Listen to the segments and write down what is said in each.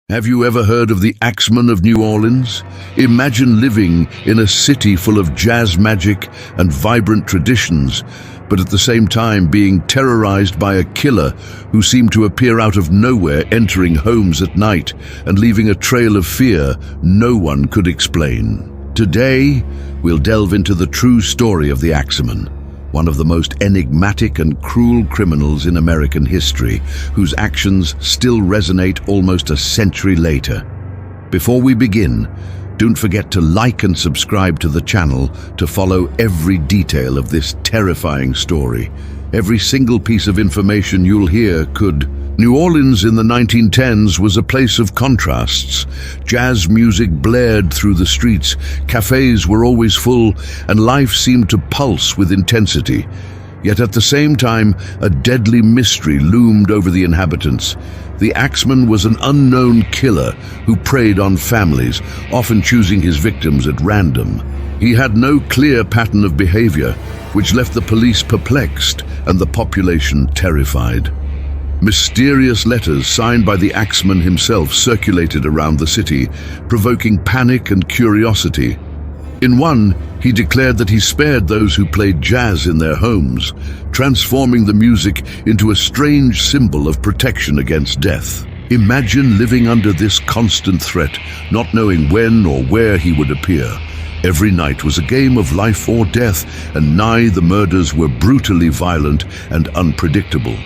Have you ever heard of the Axeman of New Orleans? Imagine living in a city full of jazz magic and vibrant traditions, but at the same time being terrorized by a killer who seemed to appear out of nowhere, entering homes at night and leaving a trail of fear no one could explain. Today, we'll delve into the true story of the Axeman, one of the most enigmatic and cruel criminals in American history, whose actions still resonate almost a century later. Before we begin, don't forget to like and subscribe to the channel to follow every detail of this terrifying story. Every single piece of information you'll hear could... New Orleans in the 1910s was a place of contrasts. Jazz music blared through the streets, cafes were always full, and life seemed to pulse with intensity. Yet at the same time, a deadly mystery loomed over the inhabitants. The Axeman was an unknown killer who preyed on families, often choosing his victims at random. He had no clear pattern of behavior, which left the police perplexed and the population terrified. Mysterious letters signed by the Axeman himself circulated around the city, provoking panic and curiosity. In one, he declared that he spared those who played jazz in their homes, transforming the music into a strange symbol of protection against death. Imagine living under this constant threat, not knowing when or where he would appear. Every night was a game of life or death, and the murders were brutally violent and unpredictable.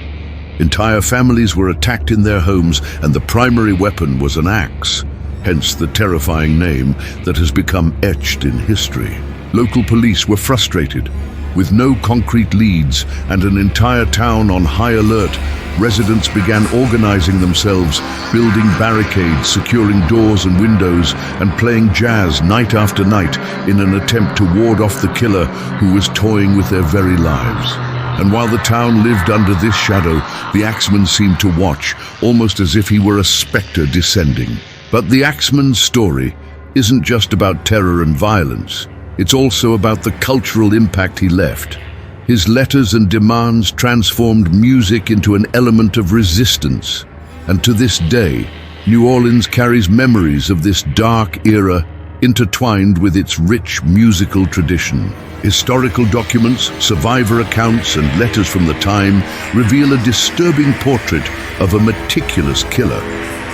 Entire families were attacked in their homes, and the primary weapon was an axe, hence the terrifying name that has become etched in history. Local police were frustrated. With no concrete leads and an entire town on high alert, residents began organizing themselves, building barricades, securing doors and windows, and playing jazz night after night in an attempt to ward off the killer who was toying with their very lives. And while the town lived under this shadow, the Axeman seemed to watch, almost as if he were a specter descending. But the Axeman's story isn't just about terror and violence. It's also about the cultural impact he left. His letters and demands transformed music into an element of resistance. And to this day, New Orleans carries memories of this dark era intertwined with its rich musical tradition. Historical documents, survivor accounts, and letters from the time reveal a disturbing portrait of a meticulous killer,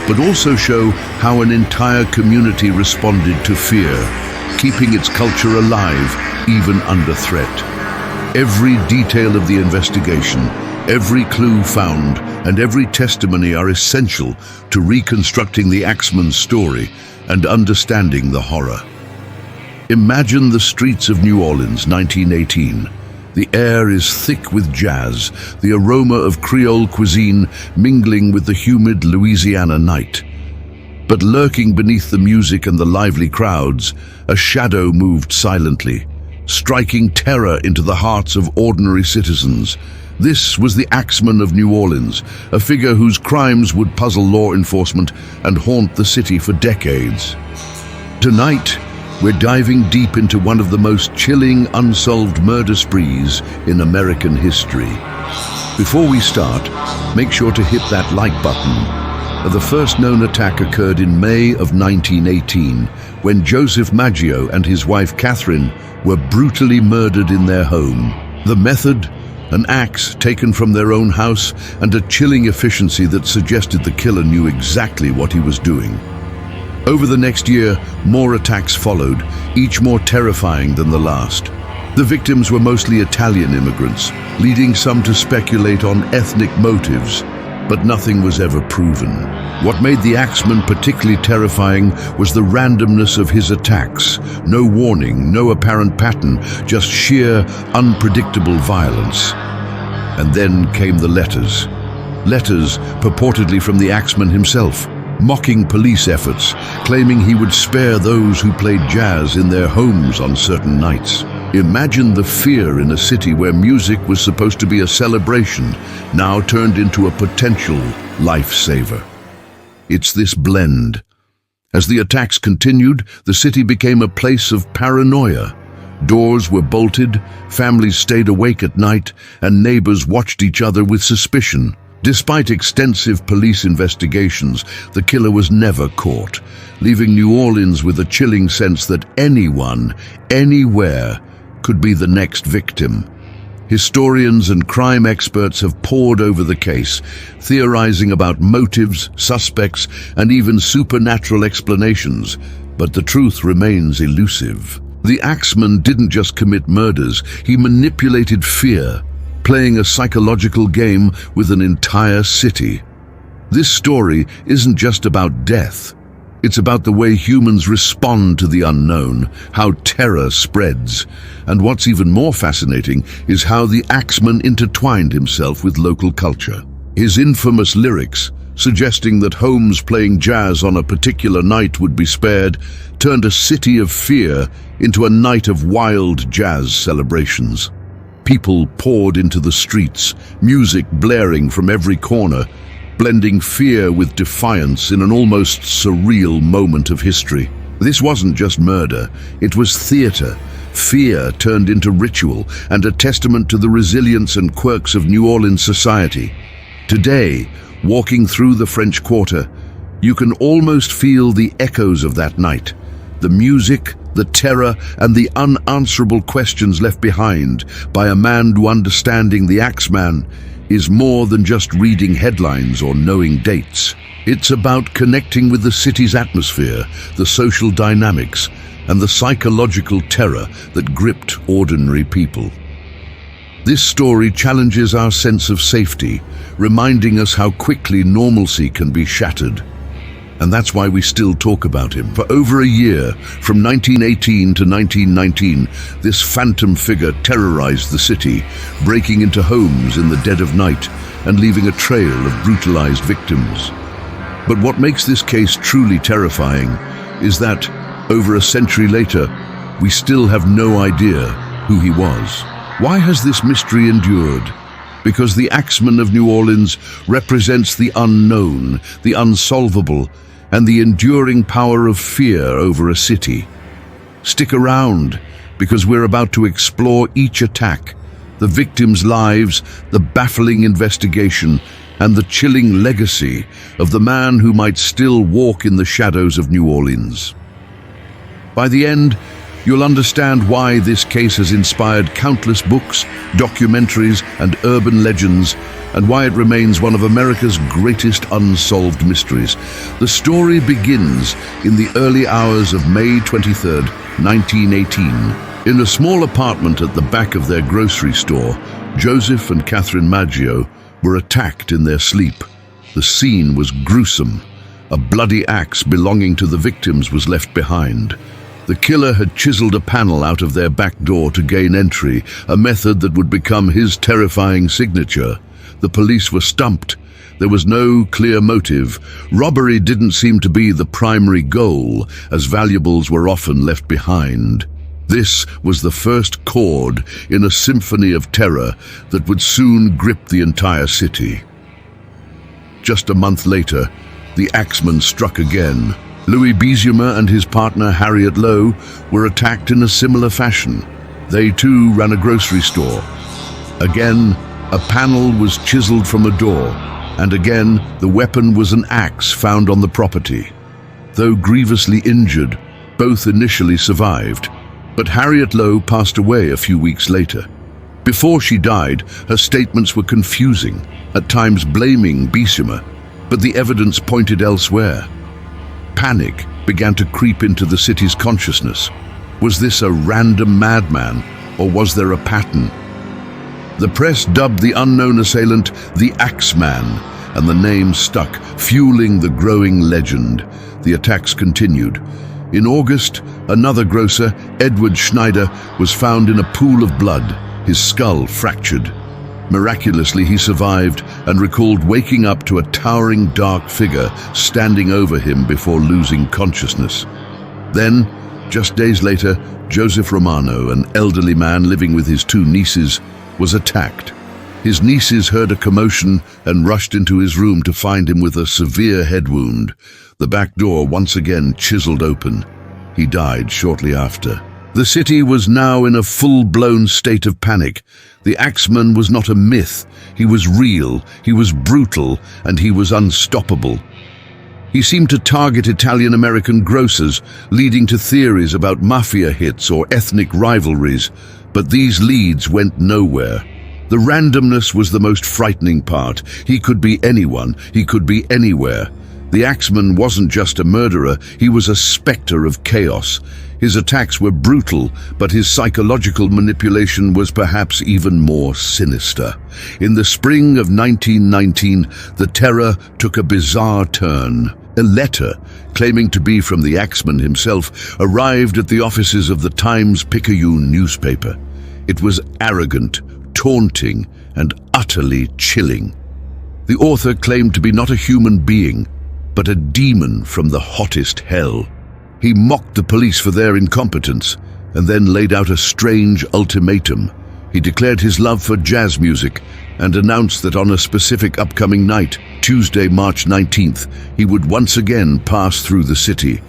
but also show how an entire community responded to fear, keeping its culture alive even under threat. Every detail of the investigation, every clue found, and every testimony are essential to reconstructing the Axeman's story and understanding the horror. Imagine the streets of New Orleans, 1918. The air is thick with jazz, the aroma of Creole cuisine mingling with the humid Louisiana night. But lurking beneath the music and the lively crowds, a shadow moved silently, striking terror into the hearts of ordinary citizens. This was the Axeman of New Orleans, a figure whose crimes would puzzle law enforcement and haunt the city for decades. Tonight, we're diving deep into one of the most chilling unsolved murder sprees in American history. Before we start, make sure to hit that like button. The first known attack occurred in May of 1918, when Joseph Maggio and his wife Catherine were brutally murdered in their home. The method? An axe taken from their own house, and a chilling efficiency that suggested the killer knew exactly what he was doing. Over the next year, more attacks followed, each more terrifying than the last. The victims were mostly Italian immigrants, leading some to speculate on ethnic motives, but nothing was ever proven. What made the Axeman particularly terrifying was the randomness of his attacks. No warning, no apparent pattern, just sheer, unpredictable violence. And then came the letters. Letters purportedly from the Axeman himself, mocking police efforts, claiming he would spare those who played jazz in their homes on certain nights. Imagine the fear in a city where music was supposed to be a celebration, now turned into a potential lifesaver. It's this blend. As the attacks continued, the city became a place of paranoia. Doors were bolted, families stayed awake at night, and neighbors watched each other with suspicion. Despite extensive police investigations, the killer was never caught, leaving New Orleans with a chilling sense that anyone, anywhere, could be the next victim. Historians and crime experts have pored over the case, theorizing about motives, suspects, and even supernatural explanations, but the truth remains elusive. The Axeman didn't just commit murders, he manipulated fear, playing a psychological game with an entire city. This story isn't just about death. It's about the way humans respond to the unknown, how terror spreads. And what's even more fascinating is how the Axeman intertwined himself with local culture. His infamous lyrics, suggesting that homes playing jazz on a particular night would be spared, turned a city of fear into a night of wild jazz celebrations. People poured into the streets, music blaring from every corner, blending fear with defiance in an almost surreal moment of history. This wasn't just murder, it was theater. Fear turned into ritual and a testament to the resilience and quirks of New Orleans society. Today, walking through the French Quarter, you can almost feel the echoes of that night. The music, the terror, and the unanswerable questions left behind by a man who understanding the Axeman is more than just reading headlines or knowing dates. It's about connecting with the city's atmosphere, the social dynamics, and the psychological terror that gripped ordinary people. This story challenges our sense of safety, reminding us how quickly normalcy can be shattered. And that's why we still talk about him. For over a year, from 1918 to 1919, this phantom figure terrorized the city, breaking into homes in the dead of night and leaving a trail of brutalized victims. But what makes this case truly terrifying is that, over a century later, we still have no idea who he was. Why has this mystery endured? Because the Axeman of New Orleans represents the unknown, the unsolvable, and the enduring power of fear over a city. Stick around, because we're about to explore each attack, the victims' lives, the baffling investigation, and the chilling legacy of the man who might still walk in the shadows of New Orleans. By the end, you'll understand why this case has inspired countless books, documentaries, and urban legends, and why it remains one of America's greatest unsolved mysteries. The story begins in the early hours of May 23, 1918. In a small apartment at the back of their grocery store, Joseph and Catherine Maggio were attacked in their sleep. The scene was gruesome. A bloody axe belonging to the victims was left behind. The killer had chiseled a panel out of their back door to gain entry, a method that would become his terrifying signature. The police were stumped. There was no clear motive. Robbery didn't seem to be the primary goal, as valuables were often left behind. This was the first chord in a symphony of terror that would soon grip the entire city. Just a month later, the Axeman struck again. Louis Bezumer and his partner Harriet Lowe were attacked in a similar fashion. They too ran a grocery store. Again, a panel was chiseled from a door, and again the weapon was an axe found on the property. Though grievously injured, both initially survived, but Harriet Lowe passed away a few weeks later. Before she died, her statements were confusing, at times blaming Bezumer, but the evidence pointed elsewhere. Panic began to creep into the city's consciousness. Was this a random madman, or was there a pattern? The press dubbed the unknown assailant the Axeman, and the name stuck, fueling the growing legend. The attacks continued. In August, another grocer, Edward Schneider, was found in a pool of blood, his skull fractured. Miraculously, he survived and recalled waking up to a towering dark figure standing over him before losing consciousness. Then, just days later, Joseph Romano, an elderly man living with his two nieces, was attacked. His nieces heard a commotion and rushed into his room to find him with a severe head wound. The back door once again chiseled open. He died shortly after. The city was now in a full-blown state of panic. The Axeman was not a myth. He was real, he was brutal, and he was unstoppable. He seemed to target Italian-American grocers, leading to theories about mafia hits or ethnic rivalries, but these leads went nowhere. The randomness was the most frightening part. He could be anyone, he could be anywhere. The Axeman wasn't just a murderer, he was a spectre of chaos. His attacks were brutal, but his psychological manipulation was perhaps even more sinister. In the spring of 1919, the terror took a bizarre turn. A letter, claiming to be from the Axeman himself, arrived at the offices of the Times-Picayune newspaper. It was arrogant, taunting, and utterly chilling. The author claimed to be not a human being, but a demon from the hottest hell. He mocked the police for their incompetence, and then laid out a strange ultimatum. He declared his love for jazz music, and announced that on a specific upcoming night, Tuesday, March 19th, he would once again pass through the city.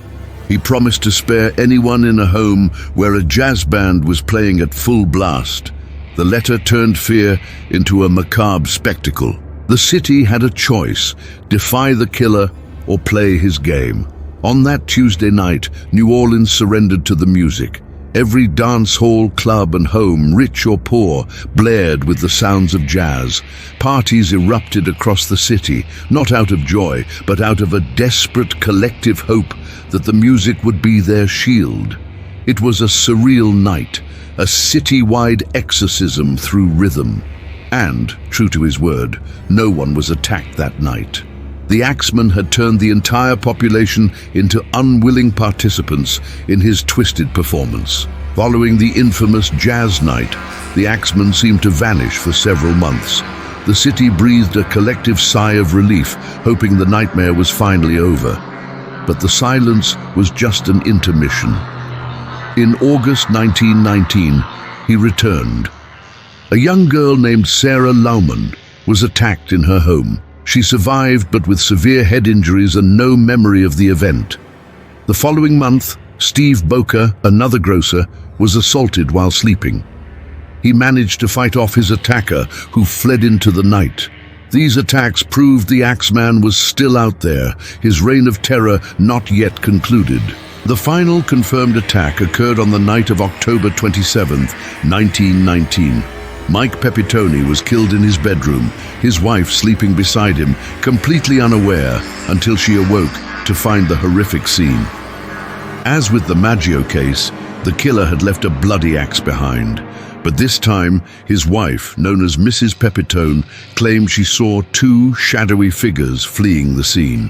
He promised to spare anyone in a home where a jazz band was playing at full blast. The letter turned fear into a macabre spectacle. The city had a choice: defy the killer or play his game. On that Tuesday night, New Orleans surrendered to the music. Every dance hall, club and home, rich or poor, blared with the sounds of jazz. Parties erupted across the city, not out of joy, but out of a desperate collective hope that the music would be their shield. It was a surreal night, a city-wide exorcism through rhythm. And, true to his word, no one was attacked that night. The Axeman had turned the entire population into unwilling participants in his twisted performance. Following the infamous jazz night, the Axeman seemed to vanish for several months. The city breathed a collective sigh of relief, hoping the nightmare was finally over. But the silence was just an intermission. In August 1919, he returned. A young girl named Sarah Lauman was attacked in her home. She survived, but with severe head injuries and no memory of the event. The following month, Steve Boker, another grocer, was assaulted while sleeping. He managed to fight off his attacker, who fled into the night. These attacks proved the Axeman was still out there, his reign of terror not yet concluded. The final confirmed attack occurred on the night of October 27, 1919. Mike Pepitone was killed in his bedroom, his wife sleeping beside him, completely unaware until she awoke to find the horrific scene. As with the Maggio case, the killer had left a bloody axe behind. But this time, his wife, known as Mrs. Pepitone, claimed she saw two shadowy figures fleeing the scene.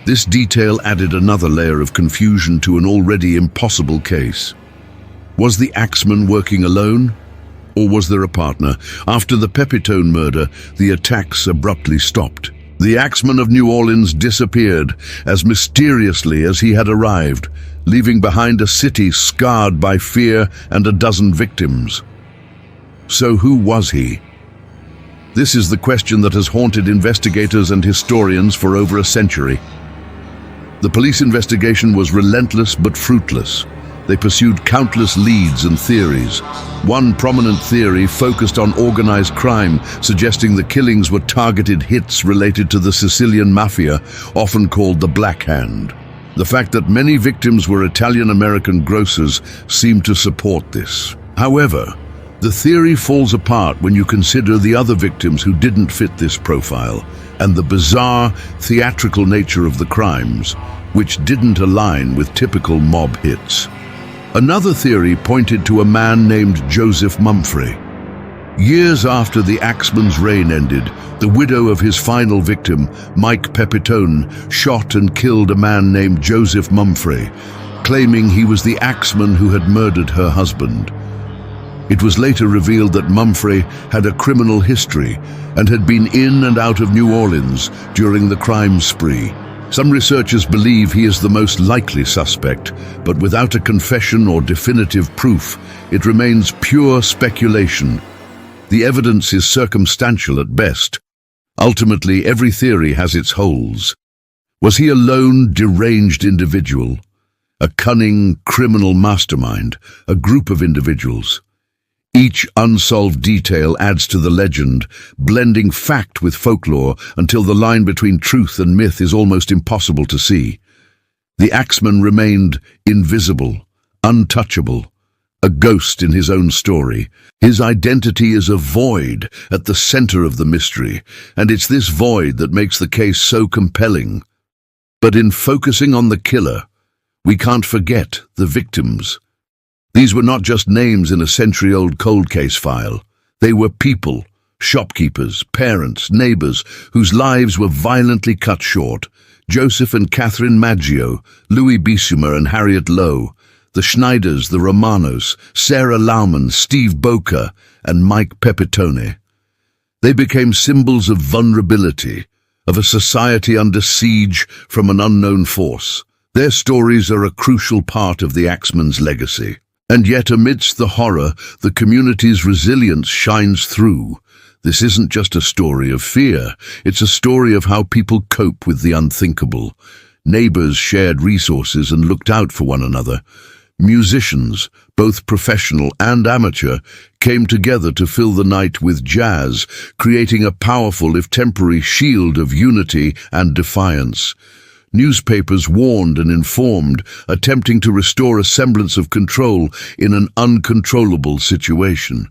This detail added another layer of confusion to an already impossible case. Was the Axeman working alone? Or was there a partner? After the Pepitone murder, the attacks abruptly stopped. The Axeman of New Orleans disappeared as mysteriously as he had arrived, leaving behind a city scarred by fear and a dozen victims. So who was he? This is the question that has haunted investigators and historians for over a century. The police investigation was relentless but fruitless. They pursued countless leads and theories. One prominent theory focused on organized crime, suggesting the killings were targeted hits related to the Sicilian mafia, often called the Black Hand. The fact that many victims were Italian-American grocers seemed to support this. However, the theory falls apart when you consider the other victims who didn't fit this profile, and the bizarre, theatrical nature of the crimes, which didn't align with typical mob hits. Another theory pointed to a man named Joseph Mumfre. Years after the Axeman's reign ended, the widow of his final victim, Mike Pepitone, shot and killed a man named Joseph Mumfre, claiming he was the Axeman who had murdered her husband. It was later revealed that Mumfre had a criminal history and had been in and out of New Orleans during the crime spree. Some researchers believe he is the most likely suspect, but without a confession or definitive proof, it remains pure speculation. The evidence is circumstantial at best. Ultimately, every theory has its holes. Was he a lone, deranged individual? a cunning criminal mastermind, a group of individuals. Each unsolved detail adds to the legend, blending fact with folklore until the line between truth and myth is almost impossible to see. The Axeman remained invisible, untouchable, a ghost in his own story. His identity is a void at the center of the mystery, and it's this void that makes the case so compelling. But in focusing on the killer, we can't forget the victims. These were not just names in a century-old cold case file. They were people, shopkeepers, parents, neighbors, whose lives were violently cut short. Joseph and Catherine Maggio, Louis Bissumer and Harriet Lowe, the Schneiders, the Romanos, Sarah Laumann, Steve Boca, and Mike Pepitone. They became symbols of vulnerability, of a society under siege from an unknown force. Their stories are a crucial part of the Axeman's legacy. And yet, amidst the horror, the community's resilience shines through. This isn't just a story of fear, it's a story of how people cope with the unthinkable. Neighbors shared resources and looked out for one another. Musicians, both professional and amateur, came together to fill the night with jazz, creating a powerful, if temporary, shield of unity and defiance. Newspapers warned and informed, attempting to restore a semblance of control in an uncontrollable situation.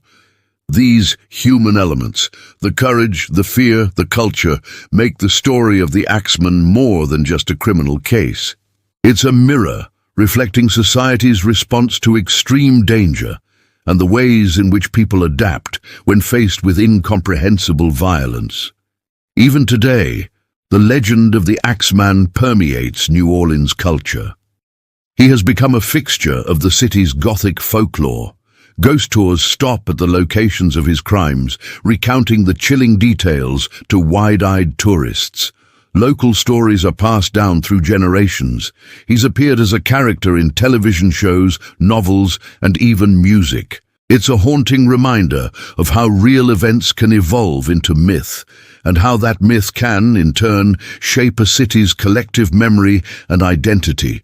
These human elements, the courage, the fear, the culture, make the story of the Axeman more than just a criminal case. It's a mirror reflecting society's response to extreme danger and the ways in which people adapt when faced with incomprehensible violence. Even today, the legend of the Axeman permeates New Orleans culture. He has become a fixture of the city's Gothic folklore. Ghost tours stop at the locations of his crimes, recounting the chilling details to wide-eyed tourists. Local stories are passed down through generations. He's appeared as a character in television shows, novels, and even music. It's a haunting reminder of how real events can evolve into myth, and how that myth can, in turn, shape a city's collective memory and identity.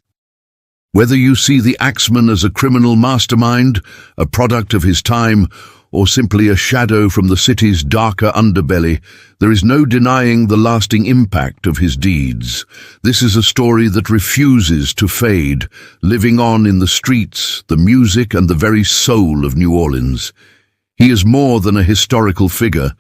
Whether you see the Axeman as a criminal mastermind, a product of his time, or simply a shadow from the city's darker underbelly, there is no denying the lasting impact of his deeds. This is a story that refuses to fade, living on in the streets, the music, and the very soul of New Orleans. He is more than a historical figure.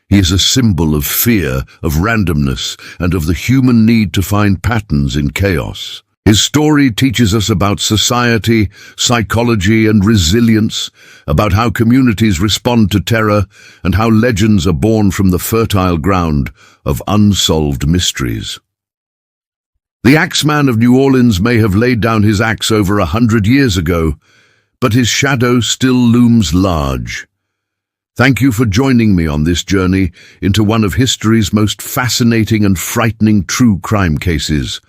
He is a symbol of fear, of randomness, and of the human need to find patterns in chaos. His story teaches us about society, psychology, and resilience, about how communities respond to terror, and how legends are born from the fertile ground of unsolved mysteries. The Axeman of New Orleans may have laid down his axe over 100 years ago, but his shadow still looms large. Thank you for joining me on this journey into one of history's most fascinating and frightening true crime cases.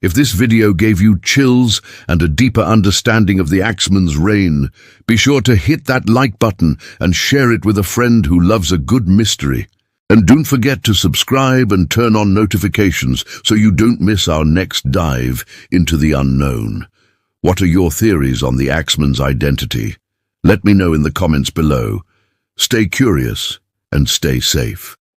If this video gave you chills and a deeper understanding of the Axeman's reign, be sure to hit that like button and share it with a friend who loves a good mystery. And don't forget to subscribe and turn on notifications so you don't miss our next dive into the unknown. What are your theories on the Axeman's identity? Let me know in the comments below. Stay curious and stay safe.